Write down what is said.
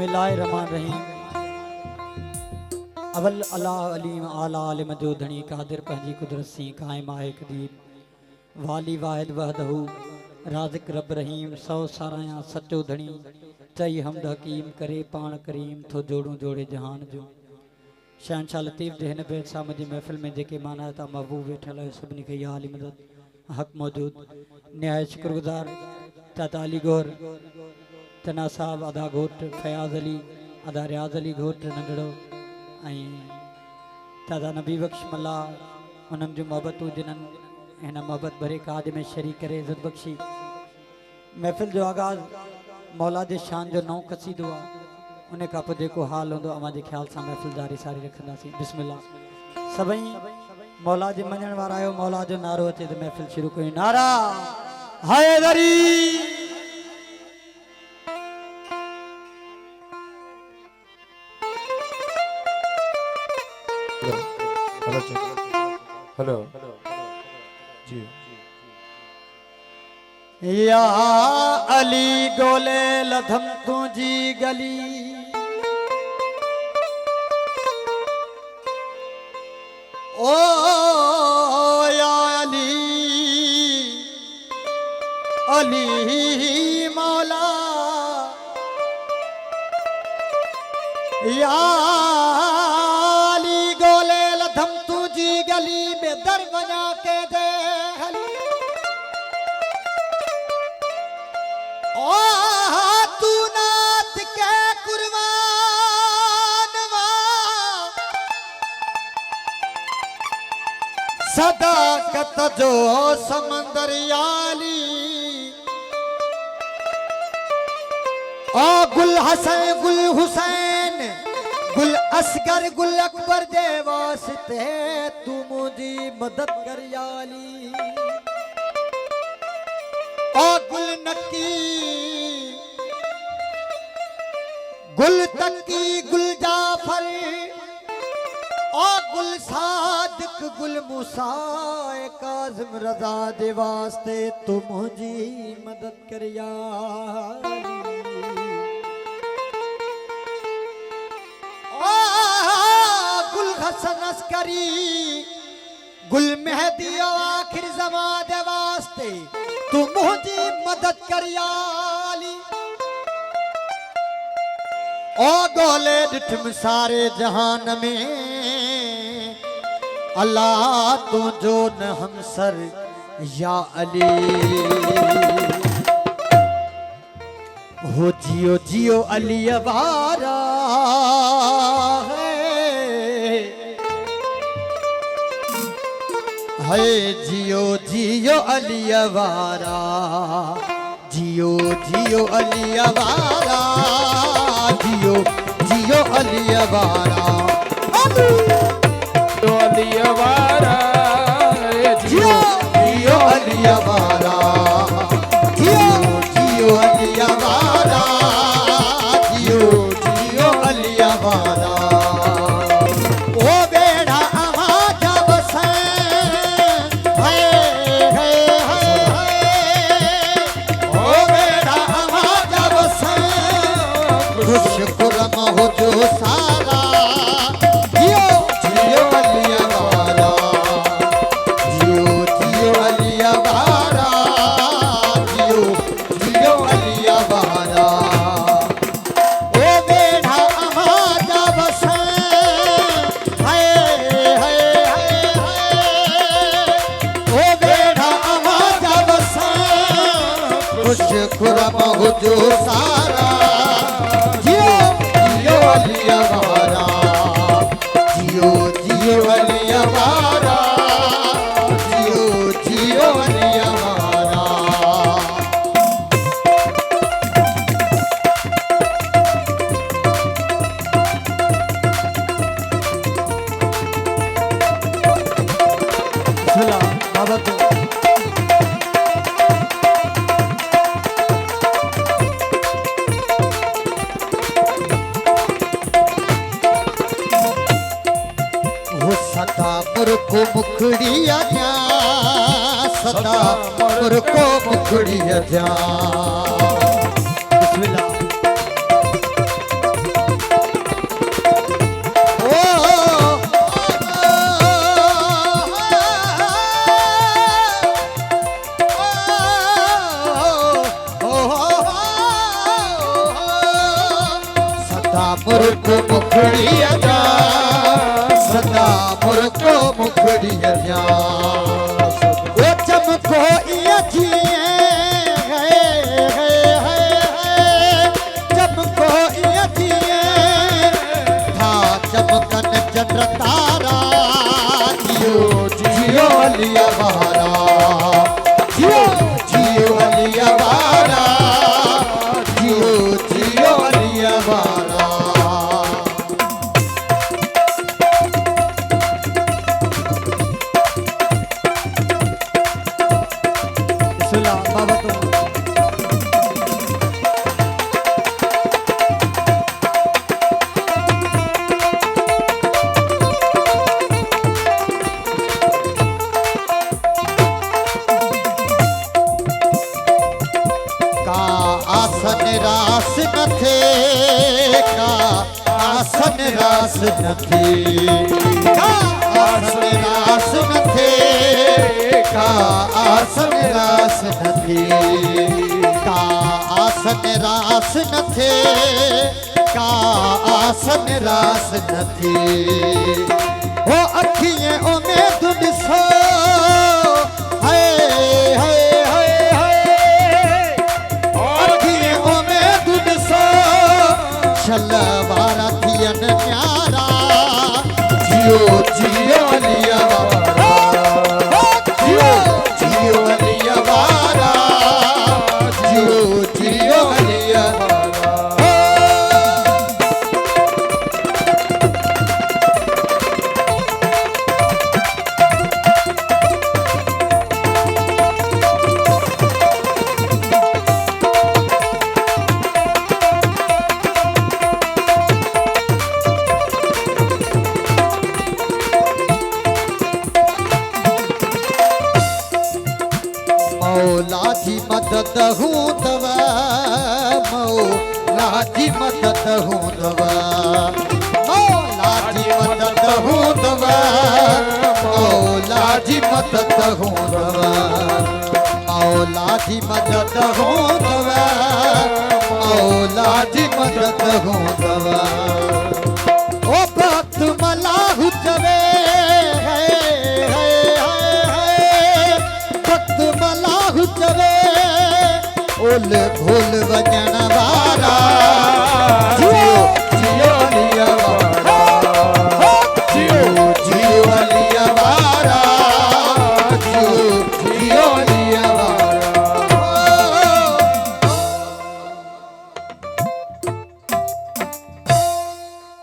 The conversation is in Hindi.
बिस्मिल्लाहिर्रहमानिर्रहीम। अवल अल्लाह अलीम आला आलिम जो धनी कादिर पंहिंजी कुदरत सी कायम आहे कदीर वाली वाहिद वहदहू राज़िक रब रहीम सौ साराया सचो धनी चई हमद हकीम करे पाण करीम थो जोड़ू जोड़े जहान जो शहनशाह लतीफ़ जे हिन बेत सां मुंहिंजी महफ़िल में जेके माना था महबूब वेठल है सभिनी खे या आली मदद हक़ मौजूद निहायत शुक्रगुज़ार चाचा अली गौर तना साहब अदा घोट फयाज़ अली अदा रियाज़ अली घोट नंढड़ो चाचा नबी बख्श मल्ला उन्हनि जूं मोहबतूं जिन्हनि हिन मोहबत भरे काज में शरीक करे इज़त बख्शी। महफ़िल जो आगाज़ मौला जे शान जो नओं कसीदो आहे उन खां पोइ जेको हाल हूंदो अव्हां जे ख़्याल सां महफ़िल जारी सारी रखंदासीं। बिस्मिल्लाह सभई मौला जे मञण वारा आहियो मौला जो नारो अचे तो महफ़िल शुरू कयूं। नारा हैदरी हेलो जी या अली गोले लधम तुझी गली ओ या अली अली मौला या अली गोले लधम तुझी गली में दर बना के दे हली ओ तू नाथ के कुर्बान सदाकत जो समंदर याली ओ गुल हुसैन गुल असगर गुल अकबर दे वास्ते तू मुझी मदद कर याली ओ गुल नकी गुल तकी गुल जाफर ओ गुल सादिक गुल मूसा काज़िम रज़ा दे वास्ते तू मुझी मदद कर याली गुल हसन अस्करी गुल मेहदी आखिर ज़मां दे वास्ते तू मुझी मदद कर याली ओ गोले डिठम सारे जहान में अल्लाह तू जो न हमसर या अली हो जियो जियो अली अवारा है जियो जियो अली अवारा जियो जियो अली अवारा जियो जियो अली अवारा अली अवारा जियो जियो अली अवारा जियो जियो अली अवारा जियो जियो अली अवारा ओ बेड़ा आवाज बसे हाय हाय हाय ओ बेड़ा आवाज बसे खुश खुरम हो जो सारा जियो जियो अली अवारा जियो जियो अली अवारा जियो जियो अली अवारा ओ बेड़ा आवाज बसे हाय हाय हाय हाय ओ बेड़ा आवाज बसे खुश खुरम हो जो सारा जियो जियो अली अवारा जियो जियो अली अवारा जियो जियो अली अवारा सुला बाबा तू सदा मुरको मुखड़िया जा सदा मुरको मुखड़िया जा बिस्मिल्लाह सदा मुर्को मुखड़ी अजा सदा मुर्को मुखड़ी अजा वो चमको इया जिए चमको इया जिए था चमकन चंद्र तारा जियो जियो अलिया बहारा जियो जियो अलिया बहारा जियो जियो अलिया बहारा सुला बाबा तो का आसन रास न थे का आसन रास न थे का आसन रास न थे का आसन रास न थे का आसन रास न थे का आसन रास न थे वो अखियां ओ में तुझ सो हाय हाय हाय हाय अखियां ओ में तुझ सो छलवारा थियन न्यारा जियो जियो अलिया बारा जियो जियो अलिया बारा जियो जियो अलिया मौला जी मदद हूँ दवा मौला जी मदद हूँ दवा मौला जी मदद हूँ दवा मौला जी मदद हूँ दवा मौला जी मदद हूँ दवा मौला जी मदद हूँ दवा ओ भक्त मलाहु चवे भक्त मलाहु चवे ओल भूल वजन